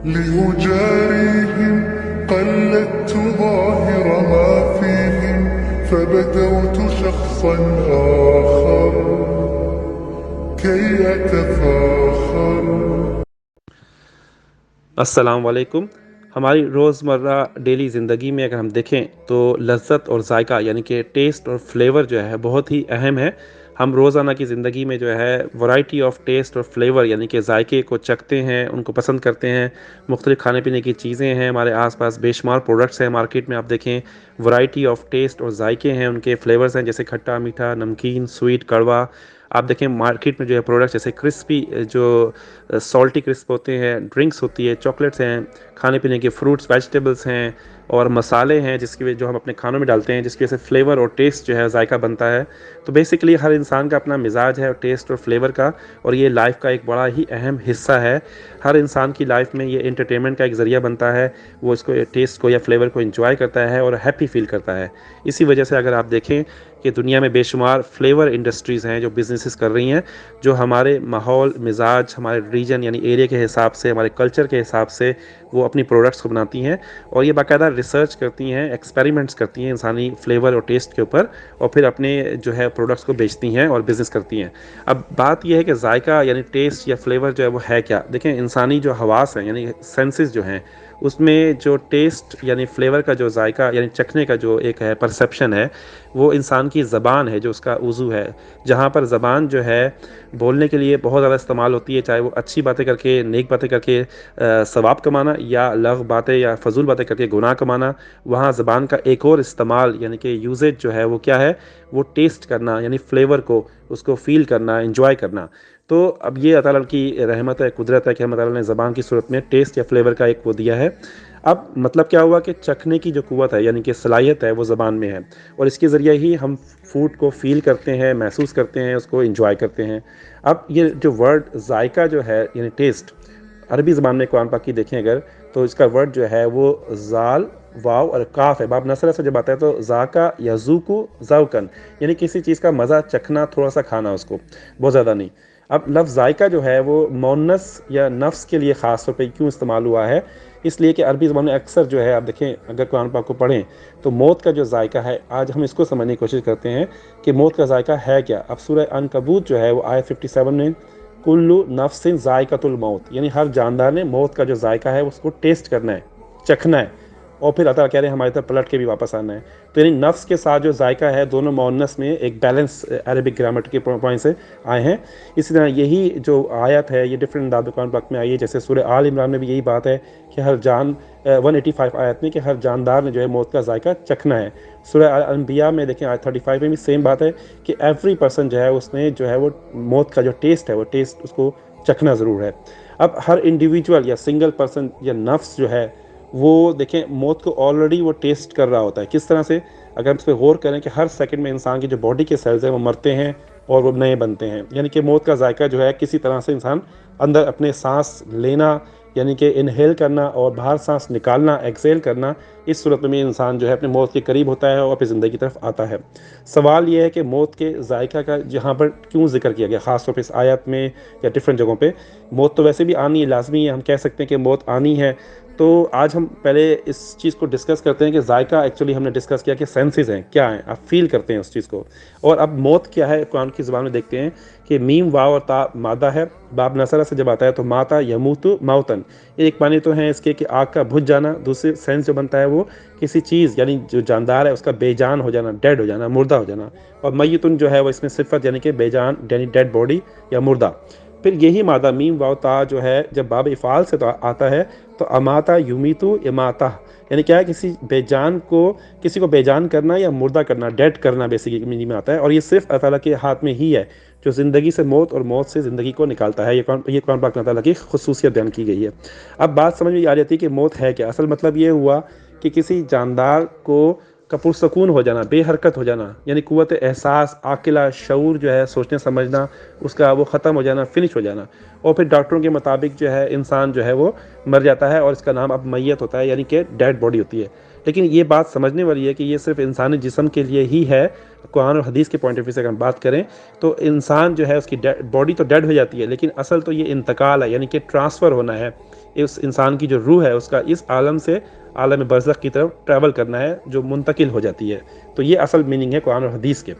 لأجاريهم قلدت ظاهر ما فيهم فبدوت شخصا آخر كي أتفاخر. السلام علیکم. ہماری روزمرہ ڈیلی زندگی میں اگر ہم دیکھیں تو لذت اور ذائقہ یعنی کہ ٹیسٹ اور فلیور جو ہے بہت ہی اہم ہے. ہم روزانہ کی زندگی میں جو ہے ورائٹی آف ٹیسٹ اور فلیور یعنی کہ ذائقے کو چکھتے ہیں، ان کو پسند کرتے ہیں. مختلف کھانے پینے کی چیزیں ہیں، ہمارے آس پاس بے شمار پروڈکٹس ہیں مارکیٹ میں. آپ دیکھیں ورائٹی آف ٹیسٹ اور ذائقے ہیں، ان کے فلیورز ہیں جیسے کھٹا، میٹھا، نمکین، سویٹ، کڑوا. آپ دیکھیں مارکیٹ میں جو ہے پروڈکٹس جیسے کرسپی، جو سالٹی کرسپ ہوتے ہیں، ڈرنکس ہوتی ہے، چاکلیٹس ہیں، کھانے پینے کے فروٹس، ویجیٹیبلس ہیں اور مسالے ہیں جس کی وجہ جو ہم اپنے کھانوں میں ڈالتے ہیں، جس کی وجہ سے فلیور اور ٹیسٹ جو ہے ذائقہ بنتا ہے. تو بیسیکلی ہر انسان کا اپنا مزاج ہے اور ٹیسٹ اور فلیور کا، اور یہ لائف کا ایک بڑا ہی اہم حصہ ہے. ہر انسان کی لائف میں یہ انٹرٹینمنٹ کا ایک ذریعہ بنتا ہے. وہ اس کو ٹیسٹ کو یا فلیور کو انجوائے کرتا ہے اور ہیپی فیل کرتا ہے. اسی وجہ سے اگر آپ دیکھیں کہ دنیا میں بے شمار فلیور انڈسٹریز ہیں جو بزنسز کر رہی ہیں، جو ہمارے ماحول، مزاج، ہمارے ریجن یعنی ایریا کے حساب سے، ہمارے کلچر کے حساب سے وہ اپنی پروڈکٹس کو بناتی ہیں. اور یہ باقاعدہ ریسرچ کرتی ہیں، ایکسپیریمنٹس کرتی ہیں انسانی فلیور اور ٹیسٹ کے اوپر، اور پھر اپنے جو ہے پروڈکٹس کو بیچتی ہیں اور بزنس کرتی ہیں. اب بات یہ ہے کہ ذائقہ یعنی ٹیسٹ یا فلیور جو ہے وہ ہے کیا. دیکھیں انسانی جو حواس ہیں یعنی سینسز جو ہیں، اس میں جو ٹیسٹ یعنی فلیور کا جو ذائقہ یعنی چکھنے کا جو ایک ہے پرسیپشن ہے، وہ انسان کی زبان ہے جو اس کا عضو ہے. جہاں پر زبان جو ہے بولنے کے لیے بہت زیادہ استعمال ہوتی ہے، چاہے وہ اچھی باتیں کر کے، نیک باتیں کر کے ثواب کمانا، یا لغو باتیں یا فضول باتیں کر کے گناہ کمانا. وہاں زبان کا ایک اور استعمال یعنی کہ یوزیج جو ہے وہ کیا ہے، وہ ٹیسٹ کرنا یعنی فلیور کو، اس کو فیل کرنا، انجوائے کرنا. تو اب یہ اللہ تعالیٰ کی رحمت ہے، قدرت ہے کہ اللہ تعالیٰ نے زبان کی صورت میں ٹیسٹ یا فلیور کا ایک وہ دیا ہے. اب مطلب کیا ہوا کہ چکھنے کی جو قوت ہے یعنی کہ صلاحیت ہے وہ زبان میں ہے، اور اس کے ذریعے ہی ہم فوڈ کو فیل کرتے ہیں، محسوس کرتے ہیں، اس کو انجوائے کرتے ہیں. اب یہ جو ورڈ ذائقہ جو ہے یعنی ٹیسٹ، عربی زبان میں قرآن پاک کی دیکھیں اگر تو اس کا ورڈ جو ہے وہ زال، واو اور کاف ہے. باب نصرہ سے جب آتا ہے تو ذاکا یا ذوقو ذوقن یعنی کسی چیز کا مزہ چکھنا، تھوڑا سا کھانا، اس کو بہت زیادہ نہیں. اب لفظ ذائقہ جو ہے وہ مونس یا نفس کے لیے خاص طور پہ کیوں استعمال ہوا ہے؟ اس لیے کہ عربی زبان میں اکثر جو ہے آپ دیکھیں اگر قرآن پاک کو پڑھیں تو موت کا جو ذائقہ ہے، آج ہم اس کو سمجھنے کی کوشش کرتے ہیں کہ موت کا ذائقہ ہے کیا. اب سورہ عنکبوت جو ہے وہ آیت 57 میں کلو نفس ذائقۃ الموت یعنی ہر جاندار نے موت کا جو ذائقہ ہے اس کو ٹیسٹ کرنا ہے، چکھنا ہے، اور پھر اللہ تعالیٰ کہہ رہے ہیں ہماری طرف پلٹ کے بھی واپس آنا ہے. تو یعنی نفس کے ساتھ جو ذائقہ ہے دونوں مؤنث میں ایک بیلنس عربک گرامر کے پوائنٹ سے آئے ہیں. اسی طرح یہی جو آیت ہے یہ ڈفرینٹ انداز قرآن پاک میں آئی ہے، جیسے سورہ آل عمران میں بھی یہی بات ہے کہ ہر جان 185 آیت میں کہ ہر جاندار نے جو ہے موت کا ذائقہ چکھنا ہے. سورہ انبیاء میں دیکھیں آیت 35 میں بھی سیم بات ہے کہ ایوری پرسن جو ہے اس نے جو ہے وہ موت کا جو ٹیسٹ ہے وہ ٹیسٹ اس کو چکھنا ضرور ہے. اب ہر انڈیویجول یا سنگل پرسن یا نفس جو ہے وہ دیکھیں موت کو آلریڈی وہ ٹیسٹ کر رہا ہوتا ہے. کس طرح سے؟ اگر ہم اس پہ غور کریں کہ ہر سیکنڈ میں انسان کی جو باڈی کے سیلز ہیں وہ مرتے ہیں اور وہ نئے بنتے ہیں. یعنی کہ موت کا ذائقہ جو ہے کسی طرح سے انسان اندر اپنے سانس لینا یعنی کہ انہیل کرنا اور باہر سانس نکالنا، ایکسیل کرنا، اس صورت میں انسان جو ہے اپنے موت کے قریب ہوتا ہے اور اپنی زندگی کی طرف آتا ہے. سوال یہ ہے کہ موت کے ذائقہ کا جہاں پر کیوں ذکر کیا گیا خاص طور پہ اس آیت میں یا ڈفرینٹ جگہوں پہ؟ موت تو ویسے بھی آنی ہے، لازمی ہے، ہم کہہ سکتے ہیں کہ موت آنی ہے. تو آج ہم پہلے اس چیز کو ڈسکس کرتے ہیں کہ ذائقہ ایکچولی ہم نے ڈسکس کیا کہ سینسز ہیں، کیا ہیں، آپ فیل کرتے ہیں اس چیز کو. اور اب موت کیا ہے قرآن کی زبان میں دیکھتے ہیں کہ میم واو اور تا مادہ ہے. باب نصرہ سے جب آتا ہے تو ماتا یموت موتن، ایک معنی تو ہیں اس کے کہ آگ کا بجھ جانا، دوسرے سینس جو بنتا ہے وہ کسی چیز یعنی جو جاندار ہے اس کا بے جان ہو جانا، ڈیڈ ہو جانا، مردہ ہو جانا. اور میتن جو ہے وہ اس میں صفت یعنی کہ بے جان یعنی ڈیڈ باڈی یا مردہ. پھر یہی مادہ میم واو تا جو ہے جب باب افعال سے آتا ہے تو اماتا یمیتو اماتہ یعنی کیا ہے کسی کو بے جان کرنا یا مردہ کرنا، ڈیڈ کرنا بیسیکلی میننگ میں آتا ہے. اور یہ صرف اللہ تعالیٰ کے ہاتھ میں ہی ہے جو زندگی سے موت اور موت سے زندگی کو نکالتا ہے. یہ قرآن پاک میں اللہ تعالیٰ کی خصوصیت بیان کی گئی ہے. اب بات سمجھ میں آ جاتی ہے کہ موت ہے کیا. اصل مطلب یہ ہوا کہ کسی جاندار کو کا پرسکون ہو جانا، بے حرکت ہو جانا، یعنی قوت احساس، عاقلہ، شعور جو ہے سوچنے سمجھنا اس کا وہ ختم ہو جانا، فنش ہو جانا. اور پھر ڈاکٹروں کے مطابق جو ہے انسان جو ہے وہ مر جاتا ہے اور اس کا نام اب میت ہوتا ہے یعنی کہ ڈیڈ باڈی ہوتی ہے. لیکن یہ بات سمجھنے والی ہے کہ یہ صرف انسانی جسم کے لیے ہی ہے. قرآن اور حدیث کے پوائنٹ آف ویو سے اگر ہم بات کریں تو انسان جو ہے اس کی باڈی تو ڈیڈ ہو جاتی ہے، لیکن اصل تو یہ انتقال ہے یعنی کہ ٹرانسفر ہونا ہے. اس انسان کی جو روح ہے اس کا اس عالم سے عالم برزخ کی طرف ٹریول کرنا ہے جو منتقل ہو جاتی ہے. تو یہ اصل میننگ ہے قرآن اور حدیث کے.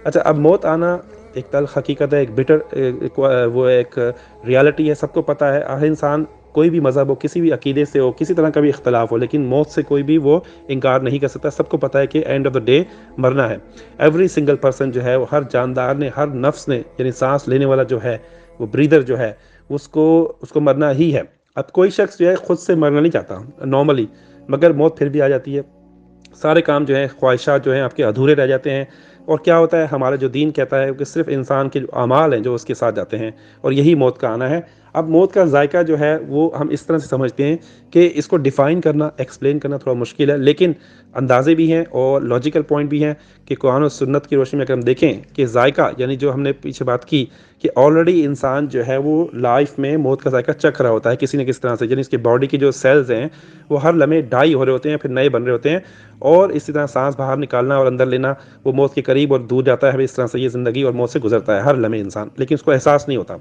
اچھا اب موت آنا ایک تلخ حقیقت ہے, ایک بٹر وہ ایک ریالٹی ہے, سب کو پتہ ہے. ہر انسان کوئی بھی مذہب ہو, کسی بھی عقیدے سے ہو, کسی طرح کا بھی اختلاف ہو, لیکن موت سے کوئی بھی وہ انکار نہیں کر سکتا. سب کو پتہ ہے کہ اینڈ آف دا ڈے مرنا ہے. ایوری سنگل پرسن جو ہے وہ ہر جاندار نے, ہر نفس نے, یعنی سانس لینے والا جو ہے, وہ بریدر جو ہے, اس کو مرنا ہی ہے. اب کوئی شخص جو ہے خود سے مرنا نہیں چاہتا نارملی, مگر موت پھر بھی آ جاتی ہے. سارے کام جو ہیں, خواہشات جو ہیں آپ کے ادھورے رہ جاتے ہیں. اور کیا ہوتا ہے, ہمارا جو دین کہتا ہے کہ صرف انسان کے جو اعمال ہیں جو اس کے ساتھ جاتے ہیں, اور یہی موت کا آنا ہے. اب موت کا ذائقہ جو ہے وہ ہم اس طرح سے سمجھتے ہیں کہ اس کو ڈیفائن کرنا, ایکسپلین کرنا تھوڑا مشکل ہے, لیکن اندازے بھی ہیں اور لاجیکل پوائنٹ بھی ہیں کہ قرآن و سنت کی روشنی میں اگر ہم دیکھیں کہ ذائقہ, یعنی جو ہم نے پیچھے بات کی کہ آلریڈی انسان جو ہے وہ لائف میں موت کا ذائقہ چکھ رہا ہوتا ہے کسی نہ کسی طرح سے, یعنی اس کی باڈی کی جو سیلز ہیں وہ ہر لمحے ڈائی ہو رہے ہوتے ہیں, پھر نئے بن رہے ہوتے ہیں, اور اسی طرح سانس باہر نکالنا اور اندر لینا, وہ موت کے قریب اور دور جاتا ہے. اس طرح سے یہ زندگی اور موت سے گزرتا ہے ہر لمحے انسان, لیکن اس کو احساس نہیں ہوتا.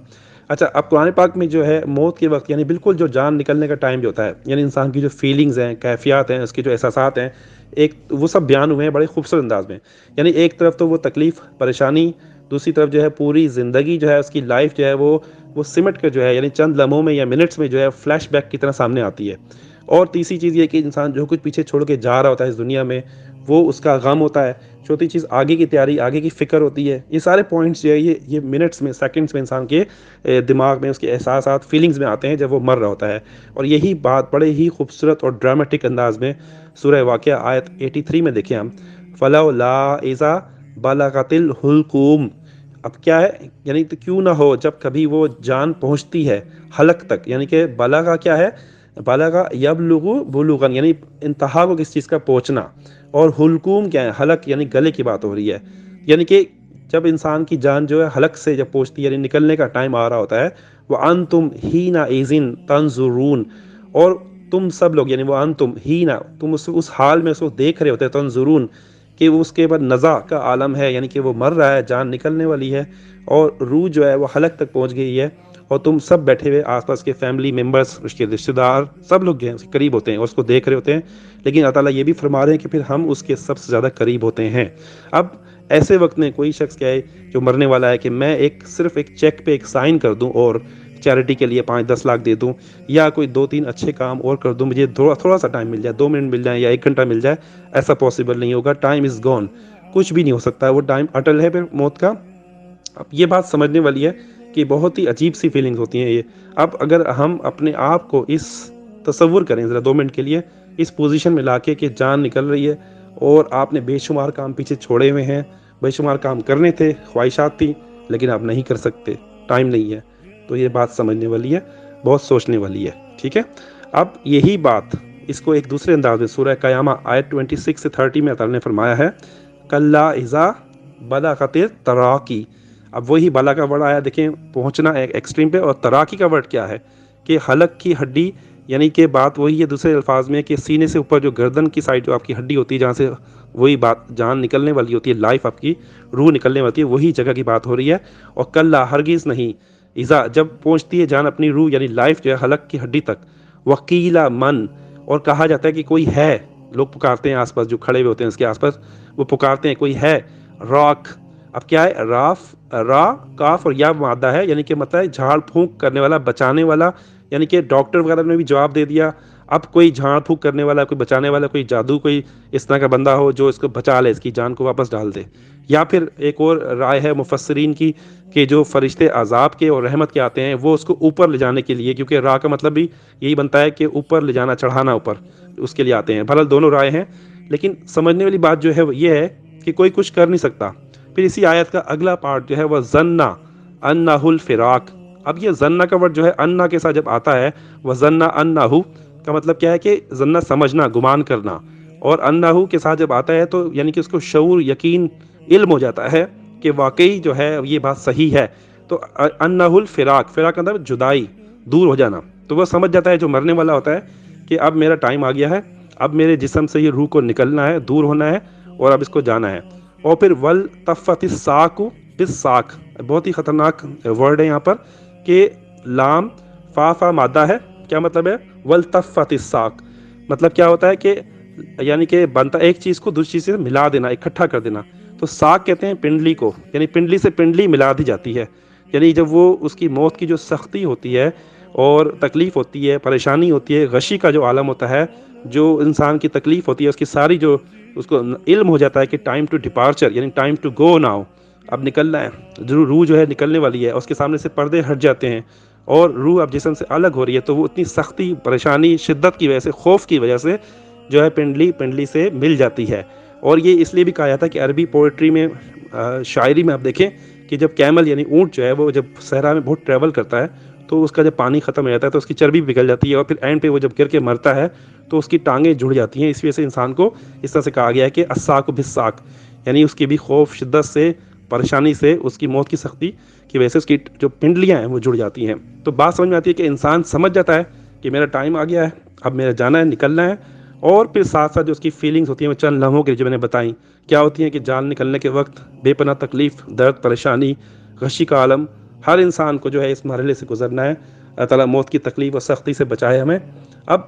اچھا اب قرآن پاک میں جو ہے موت کے وقت, یعنی بالکل جو جان نکلنے کا ٹائم جو ہوتا ہے, یعنی انسان کی جو فیلنگز ہیں, کیفیات ہیں, اس کے جو احساسات ہیں, ایک وہ سب بیان ہوئے ہیں بڑے خوبصورت انداز میں. یعنی ایک طرف تو وہ تکلیف, پریشانی, دوسری طرف جو ہے پوری زندگی جو ہے اس کی لائف جو ہے وہ سمٹ کے جو ہے, یعنی چند لمحوں میں یا منٹس میں جو ہے فلیش بیک کی طرح سامنے آتی ہے. اور تیسری چیز یہ کہ انسان جو کچھ پیچھے چھوڑ کے جا رہا ہوتا ہے اس دنیا میں, وہ اس کا غم ہوتا ہے. چوتھی چیز آگے کی تیاری, آگے کی فکر ہوتی ہے. یہ سارے پوائنٹس جو ہے یہ منٹس میں, سیکنڈس میں انسان کے دماغ میں, اس کے احساسات, فیلنگز میں آتے ہیں جب وہ مر رہا ہوتا ہے. اور یہی بات بڑے ہی خوبصورت اور ڈرامٹک انداز میں سورہ واقعہ آیت 83 میں دیکھیں ہم, فَلَوْلَا إِذَا بَلَغَتِ الْحُلْقُومَ. اب کیا ہے, یعنی تو کیوں نہ ہو جب کبھی وہ جان پہنچتی ہے حلق تک, یعنی کہ بلغہ کیا ہے, بلغہ یبلغ بلوغاً, یعنی انتہا کو کس چیز کا پہنچنا, اور حلقوم کیا ہے, حلق, یعنی گلے کی بات ہو رہی ہے. یعنی کہ جب انسان کی جان جو ہے حلق سے جب پہنچتی ہے, یعنی نکلنے کا ٹائم آ رہا ہوتا ہے, وَأَنْتُمْ حِينَئِذٍ تَنْظُرُونَ, اور تم سب لوگ, یعنی وَأَنْتُمْ حِينَ, تم اس حال میں اس کو دیکھ رہے ہوتے ہیں, تنظرون, کہ وہ اس کے بعد نزع کا عالم ہے, یعنی کہ وہ مر رہا ہے, جان نکلنے والی ہے, اور روح جو ہے وہ حلق تک پہنچ گئی ہے, اور تم سب بیٹھے ہوئے آس پاس کے فیملی ممبرس, اس کے رشتہ دار, سب لوگ جو ہیں اس کے قریب ہوتے ہیں اور اس کو دیکھ رہے ہوتے ہیں. لیکن اللہ تعالیٰ یہ بھی فرما رہے ہیں کہ پھر ہم اس کے سب سے زیادہ قریب ہوتے ہیں. اب ایسے وقت میں کوئی شخص کیا ہے جو مرنے والا ہے کہ میں صرف ایک چیک پہ ایک سائن کر دوں اور چیریٹی کے لیے 5-10 لاکھ دے دوں, یا کوئی 2-3 اچھے کام اور کر دوں, مجھے تھوڑا سا ٹائم مل جائے, 2 منٹ مل جائیں یا 1 گھنٹہ مل جائے, ایسا پاسبل نہیں ہوگا. ٹائم از گون, کچھ بھی نہیں ہو سکتا, وہ ٹائم اٹل ہے پھر موت کا. اب یہ بات سمجھنے والی ہے کہ بہت ہی عجیب سی فیلنگز ہوتی ہیں یہ. اب اگر ہم اپنے آپ کو اس تصور کریں ذرا 2 منٹ کے لیے, اس پوزیشن میں لا کے کہ جان نکل رہی ہے اور آپ نے بے شمار کام پیچھے چھوڑے ہوئے ہیں, بے شمار کام کرنے تھے, خواہشات تھی, لیکن آپ نہیں کر سکتے, ٹائم نہیں ہے. تو یہ بات سمجھنے والی ہے, بہت سوچنے والی ہے. ٹھیک ہے, اب یہی بات اس کو ایک دوسرے انداز میں سورہ قیامہ آیت 26 سے 30 میں اللہ نے فرمایا ہے, کَلَّا إِذَا بَلَغَتِ التَّرَاقِی. اب وہی بلا کا ورڈ آیا, دیکھیں پہنچنا ایک ایکسٹریم پہ, اور تراکی کا ورڈ کیا ہے کہ حلق کی ہڈی, یعنی کہ بات وہی ہے دوسرے الفاظ میں کہ سینے سے اوپر جو گردن کی سائڈ جو آپ کی ہڈی ہوتی ہے, جہاں سے وہی بات جان نکلنے والی ہوتی ہے, لائف آپ کی روح نکلنے والی ہے, وہی جگہ کی بات ہو رہی ہے. اور کلا, ہرگز نہیں, اذا, جب پہنچتی ہے جان اپنی روح یعنی لائف جو ہے حلق کی ہڈی تک, وقیلا من, اور کہا جاتا ہے کہ کوئی ہے, لوگ پکارتے ہیں آس پاس جو کھڑے ہوئے ہوتے ہیں اس کے آس پاس, وہ پکارتے ہیں کوئی ہے, راک. اب کیا ہے, را کاف اور یا مادہ ہے, یعنی کہ مطلب ہے جھاڑ پھونک کرنے والا, بچانے والا, یعنی کہ ڈاکٹر وغیرہ نے بھی جواب دے دیا. اب کوئی جھاڑ پھونک کرنے والا, کوئی بچانے والا, کوئی جادو, کوئی اس طرح کا بندہ ہو جو اس کو بچا لے, اس کی جان کو واپس ڈال دے. یا پھر ایک اور رائے ہے مفسرین کی کہ جو فرشتے عذاب کے اور رحمت کے آتے ہیں وہ اس کو اوپر لے جانے کے لیے, کیونکہ را کا مطلب بھی یہی بنتا ہے کہ اوپر لے جانا, چڑھانا اوپر, اس کے لیے آتے ہیں. بہرحال دونوں رائے ہیں, لیکن سمجھنے والی بات جو ہے وہ یہ ہے کہ کوئی کچھ کر نہیں سکتا. پھر اسی آیت کا اگلا پارٹ جو ہے وہ ظنّ انہ الفراق. اب یہ ظنّ کا ورڈ جو ہے انّا کے ساتھ جب آتا ہے, وہ ظنّ انہ کا مطلب کیا ہے کہ ظنّ سمجھنا, گمان کرنا, اور انہ کے ساتھ جب آتا ہے تو یعنی کہ اس کو شعور, یقین, علم ہو جاتا ہے کہ واقعی جو ہے یہ بات صحیح ہے. تو انہ الفراق, فراق کا مطلب جدائی, دور ہو جانا. تو وہ سمجھ جاتا ہے جو مرنے والا ہوتا ہے کہ اب میرا ٹائم آ گیا ہے, اب میرے جسم سے یہ روح کو نکلنا ہے, دور ہونا ہے, اور اب اس کو جانا ہے. اور پھر وَالْتَفَّتِ السَّاقُ بِالسَّاقِ, بہت ہی خطرناک ورڈ ہے یہاں پر کہ لام فا مادہ ہے, کیا مطلب ہے؟ والتفت الساق، مطلب کیا ہوتا ہے کہ یعنی کہ بنتا ایک چیز کو دوسری چیز سے ملا دینا، اکٹھا کر دینا. تو ساق کہتے ہیں پنڈلی کو، یعنی پنڈلی سے پنڈلی ملا دی جاتی ہے. یعنی جب وہ اس کی موت کی جو سختی ہوتی ہے اور تکلیف ہوتی ہے، پریشانی ہوتی ہے، غشی کا جو عالم ہوتا ہے، جو انسان کی تکلیف ہوتی ہے، اس کی ساری جو اس کو علم ہو جاتا ہے کہ ٹائم ٹو ڈپارچر، یعنی ٹائم ٹو گو ناؤ، اب نکلنا ہے، جو روح جو ہے نکلنے والی ہے، اس کے سامنے سے پردے ہٹ جاتے ہیں اور روح اب جسم سے الگ ہو رہی ہے. تو وہ اتنی سختی، پریشانی، شدت کی وجہ سے، خوف کی وجہ سے جو ہے پنڈلی سے مل جاتی ہے. اور یہ اس لیے بھی کہا جاتا ہے کہ عربی پوئٹری میں، شاعری میں آپ دیکھیں کہ جب کیمل یعنی اونٹ جو ہے وہ جب صحرا میں بہت ٹریول کرتا ہے تو اس کا جب پانی ختم ہو جاتا ہے تو اس کی چربی پگھل جاتی ہے، اور پھر اینڈ پہ وہ جب گر کے مرتا ہے تو اس کی ٹانگیں جڑ جاتی ہیں. اس وجہ سے انسان کو اس طرح سے کہا گیا ہے کہ الساق بالساق، یعنی اس کی بھی خوف، شدت سے، پریشانی سے، اس کی موت کی سختی کی وجہ سے اس کی جو پنڈلیاں ہیں وہ جڑ جاتی ہیں. تو بات سمجھ میں آتی ہے کہ انسان سمجھ جاتا ہے کہ میرا ٹائم آ گیا ہے، اب میرا جانا ہے، نکلنا ہے. اور پھر ساتھ ساتھ جو اس کی فیلنگز ہوتی ہیں وہ چند لمحوں کے جو میں نے بتائیں کیا ہوتی ہیں کہ جان نکلنے کے وقت بے پناہ تکلیف، درد، پریشانی، غشی کا عالم. ہر انسان کو جو ہے اس مرحلے سے گزرنا ہے. اللہ تعالیٰ موت کی تکلیف اور سختی سے بچائے ہمیں. اب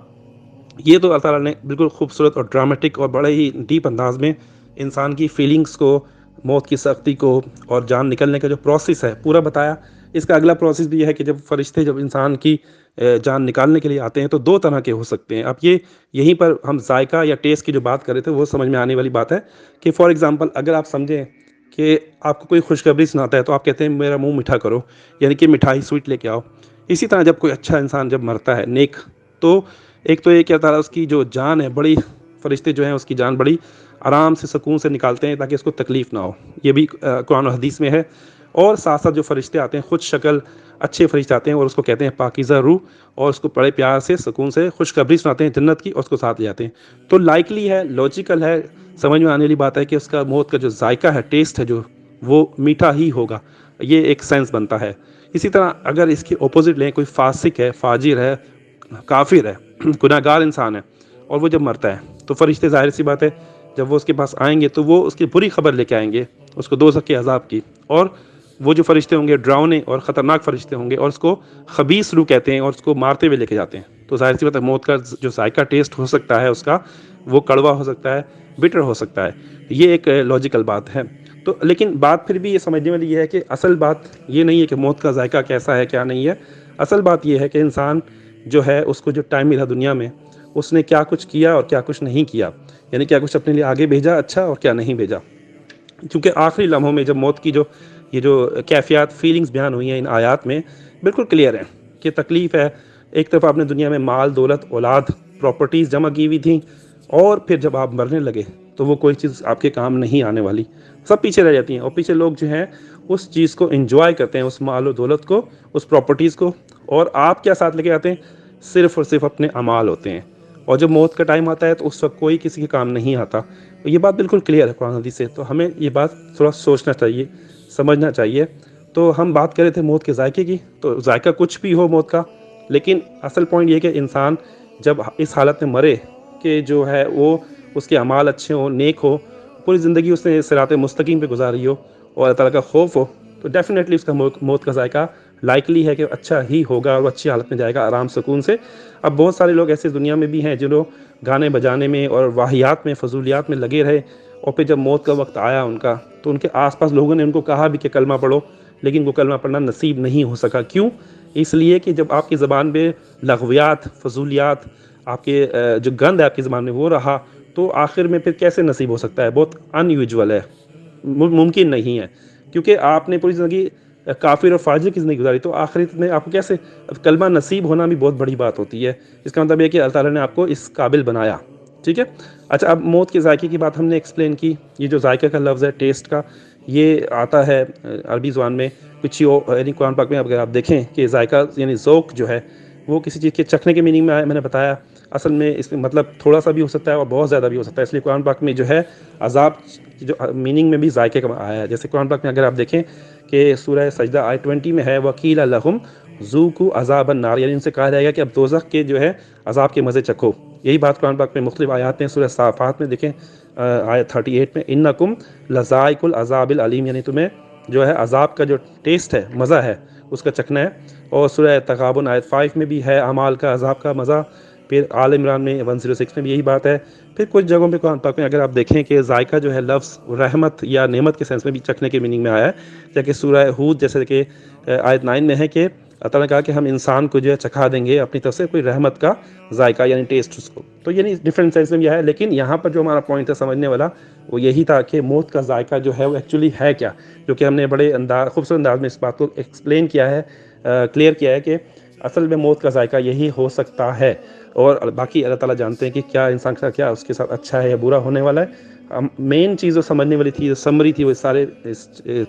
یہ تو اللہ تعالیٰ نے بالکل خوبصورت اور ڈرامٹک اور بڑے ہی ڈیپ انداز میں انسان کی فیلنگز کو، موت کی سختی کو اور جان نکلنے کا جو پروسیس ہے پورا بتایا. اس کا اگلا پروسیس بھی یہ ہے کہ جب فرشتے جب انسان کی جان نکالنے کے لیے آتے ہیں تو دو طرح کے ہو سکتے ہیں. اب یہیں پر ہم ذائقہ یا ٹیسٹ کی جو بات کر رہے تھے وہ سمجھ میں آنے والی بات ہے کہ فار ایگزامپل اگر آپ سمجھیں کہ آپ کو کوئی خوشخبری سناتا ہے تو آپ کہتے ہیں میرا منہ میٹھا کرو، یعنی کہ مٹھائی، سویٹ لے کے آؤ. اسی طرح جب کوئی اچھا انسان جب مرتا ہے نیک، تو ایک تو یہ کیا تعالیٰ اس کی جو جان ہے بڑی، فرشتے جو ہیں اس کی جان بڑی آرام سے، سکون سے نکالتے ہیں تاکہ اس کو تکلیف نہ ہو. یہ بھی قرآن و حدیث میں ہے. اور ساتھ ساتھ جو فرشتے آتے ہیں خود شکل اچھے فرشتے آتے ہیں اور اس کو کہتے ہیں پاکیزہ روح، اور اس کو بڑے پیار سے، سکون سے خوشخبری سناتے ہیں جنت کی اور اس کو ساتھ لے جاتے ہیں. تو لائکلی ہے، لاجیکل ہے، سمجھ میں آنے والی بات ہے کہ اس کا موت کا جو ذائقہ ہے، ٹیسٹ ہے جو، وہ میٹھا ہی ہوگا. یہ ایک سینس بنتا ہے. اسی طرح اگر اس کی اپوزٹ لیں، کوئی فاسق ہے، فاجر ہے، کافر ہے، گناہ گار انسان ہے اور وہ جب مرتا ہے تو فرشتے ظاہر سی بات ہے جب وہ اس کے پاس آئیں گے تو وہ اس کی بری خبر لے کے آئیں گے، اس کو دوزخ کے عذاب کی. اور وہ جو فرشتے ہوں گے ڈراؤنے اور خطرناک فرشتے ہوں گے اور اس کو خبیث روح کہتے ہیں اور اس کو مارتے ہوئے لے کے جاتے ہیں. تو ظاہر سی بات ہے موت کا جو ذائقہ ٹیسٹ ہو سکتا ہے اس کا، وہ کڑوا ہو سکتا ہے، بٹر ہو سکتا ہے. یہ ایک لاجیکل بات ہے. تو لیکن بات پھر بھی یہ سمجھنے والی یہ ہے کہ اصل بات یہ نہیں ہے کہ موت کا ذائقہ کیسا ہے کیا نہیں ہے. اصل بات یہ ہے کہ انسان جو ہے اس کو جو ٹائم ملا دنیا میں، اس نے کیا کچھ کیا اور کیا کچھ نہیں کیا، یعنی کیا کچھ اپنے لیے آگے بھیجا اچھا اور کیا نہیں بھیجا. کیونکہ آخری لمحوں میں جب موت کی جو یہ جو کیفیات، فیلنگز بیان ہوئی ہیں ان آیات میں، بالکل کلیئر ہیں کہ تکلیف ہے. ایک طرف آپ نے دنیا میں مال، دولت، اولاد، پراپرٹیز جمع کی ہوئی تھیں، اور پھر جب آپ مرنے لگے تو وہ کوئی چیز آپ کے کام نہیں آنے والی، سب پیچھے رہ جاتی ہیں. اور پیچھے لوگ جو ہیں اس چیز کو انجوائے کرتے ہیں، اس مال و دولت کو، اس پراپرٹیز کو. اور آپ کیا ساتھ لے کے آتے ہیں؟ صرف اور صرف اپنے اعمال ہوتے ہیں. اور جب موت کا ٹائم آتا ہے تو اس وقت کوئی کسی کے کام نہیں آتا. یہ بات بالکل کلیئر ہے قرآن حدیث سے. تو ہمیں یہ بات تھوڑا سوچنا چاہیے، سمجھنا چاہیے. تو ہم بات کر رہے تھے موت کے ذائقے کی. تو ذائقہ کچھ بھی ہو موت کا، لیکن اصل پوائنٹ یہ کہ انسان جب اس حالت میں مرے کہ جو ہے وہ اس کے اعمال اچھے ہوں، نیک ہو، پوری زندگی اس نے صراط مستقیم پہ گزاری ہو اور اللہ تعالیٰ کا خوف ہو، تو ڈیفینیٹلی اس کا موت کا ذائقہ لائکلی ہے کہ اچھا ہی ہوگا اور وہ اچھی حالت میں جائے گا، آرام سکون سے. اب بہت سارے لوگ ایسے دنیا میں بھی ہیں جو لوگ گانے بجانے میں اور واہیات میں، فضولیات میں لگے رہے، اور پھر جب موت کا وقت آیا ان کا تو ان کے آس پاس لوگوں نے ان کو کہا بھی کہ کلمہ پڑھو، لیکن وہ کلمہ پڑھنا نصیب نہیں ہو سکا. کیوں؟ اس لیے کہ جب آپ کی زبان پہ لغویات، فضولیات، آپ کے جو گند ہے آپ کی زبان میں وہ رہا تو آخر میں پھر کیسے نصیب ہو سکتا ہے؟ بہت ان یوزول ہے، ممکن نہیں ہے. کیونکہ آپ نے پوری زندگی کافر اور فاجر کی زندگی گزاری، تو آخرت میں آپ کو کیسے کلمہ نصیب ہونا بھی بہت بڑی بات ہوتی ہے. اس کا مطلب یہ کہ اللہ تعالیٰ نے آپ کو اس قابل بنایا. ٹھیک ہے. اچھا، اب موت کے ذائقے کی بات ہم نے ایکسپلین کی. یہ جو ذائقہ کا لفظ ہے، ٹیسٹ کا، یہ آتا ہے عربی زبان میں کچھ یعنی قرآن پاک میں اگر آپ دیکھیں کہ ذائقہ یعنی ذوق جو ہے وہ کسی چیز کے چکھنے کے میننگ میں آیا. میں نے بتایا اصل میں اس میں مطلب تھوڑا سا بھی ہو سکتا ہے اور بہت زیادہ بھی ہو سکتا ہے. اس لیے قرآن پاک میں جو ہے عذاب کی جو میننگ میں بھی ذائقے کا آیا ہے. جیسے قرآن پاک میں اگر آپ دیکھیں کہ سورہ سجدہ آیت 20 میں ہے وَقِيلَ لَهُمْ ذُوقُوا عَذَابَ النَّارِ، یعنی ان سے کہا جائے گا کہ اب دوزخ کے جو ہے عذاب کے مزے چکھو. یہی بات قرآن پاک میں مختلف آیات میں سورہ صافات میں دیکھیں آیت 38 میں اِنَّكُمْ لَذَائِقُو الْعَذَابِ الْعَلِيمِ، یعنی تمہیں جو ہے عذاب کا جو ٹیسٹ ہے، مزہ ہے، اس کا چکھنا ہے. اور سورہ تغابن آیت 5 میں بھی ہے اعمال کا عذاب کا مزہ، پھر آل عمران میں 106 میں بھی یہی بات ہے، پھر کچھ جگہوں پہ قرآن پاک میں اگر آپ دیکھیں کہ ذائقہ جو ہے لفظ رحمت یا نعمت کے سینس میں بھی چکھنے کے میننگ میں آیا ہے، جبکہ سورہ ہود جیسے کہ آیت 9 میں ہے کہ اللہ تعالیٰ نے کہا کہ ہم انسان کو جو ہے چکھا دیں گے اپنی طرف سے کوئی رحمت کا ذائقہ یعنی ٹیسٹ اس کو، تو یعنی ڈفرینٹ سینس میں بھی ہے، لیکن یہاں پر جو ہمارا پوائنٹ ہے سمجھنے والا وہ یہی تھا کہ موت کا ذائقہ جو ہے وہ ایکچولی ہے کیا، جو کہ ہم نے بڑے خوبصورت انداز میں اس بات کو ایکسپلین کیا ہے، کلیئر کیا ہے کہ اصل میں موت کا ذائقہ یہی ہو سکتا ہے، اور باقی اللہ تعالیٰ جانتے ہیں کہ کیا انسان کا کیا اس کے ساتھ اچھا ہے یا برا ہونے والا ہے۔ مین چیز جو سمجھنے والی تھی، جو سمری تھی وہ سارے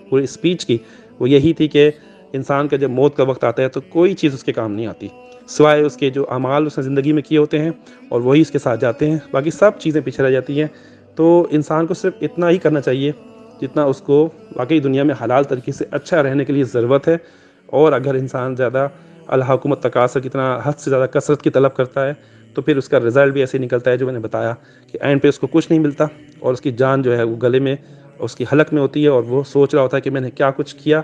پوری اسپیچ کی، وہ یہی تھی کہ انسان کا جب موت کا وقت آتا ہے تو کوئی چیز اس کے کام نہیں آتی سوائے اس کے جو اعمال اس نے زندگی میں کیے ہوتے ہیں، اور وہی اس کے ساتھ جاتے ہیں، باقی سب چیزیں پیچھے رہ جاتی ہیں۔ تو انسان کو صرف اتنا ہی کرنا چاہیے جتنا اس کو واقعی دنیا میں حلال طریقے سے اچھا رہنے کے لیے ضرورت ہے، اور اگر انسان زیادہ الحکومت تکاثر کی طرح حد سے زیادہ کثرت کی طلب کرتا ہے تو پھر اس کا رزلٹ بھی ایسے نکلتا ہے جو میں نے بتایا کہ اینڈ پہ اس کو کچھ نہیں ملتا، اور اس کی جان جو ہے وہ گلے میں اس کی حلق میں ہوتی ہے، اور وہ سوچ رہا ہوتا ہے کہ میں نے کیا کچھ کیا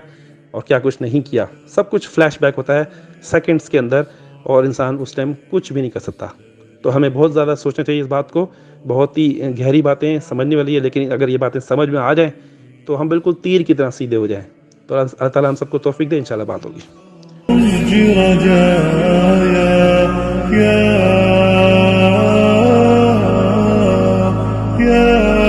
اور کیا کچھ نہیں کیا، سب کچھ فلیش بیک ہوتا ہے سیکنڈز کے اندر، اور انسان اس ٹائم کچھ بھی نہیں کر سکتا۔ تو ہمیں بہت زیادہ سوچنا چاہیے اس بات کو، بہت ہی گہری باتیں سمجھنے والی ہے، لیکن اگر یہ باتیں سمجھ میں آ جائیں تو ہم بالکل تیر کی طرح سیدھے ہو جائیں۔ تو اللہ تعالیٰ ہم سب کو توفیق دے، انشاءاللہ بات ہوگی۔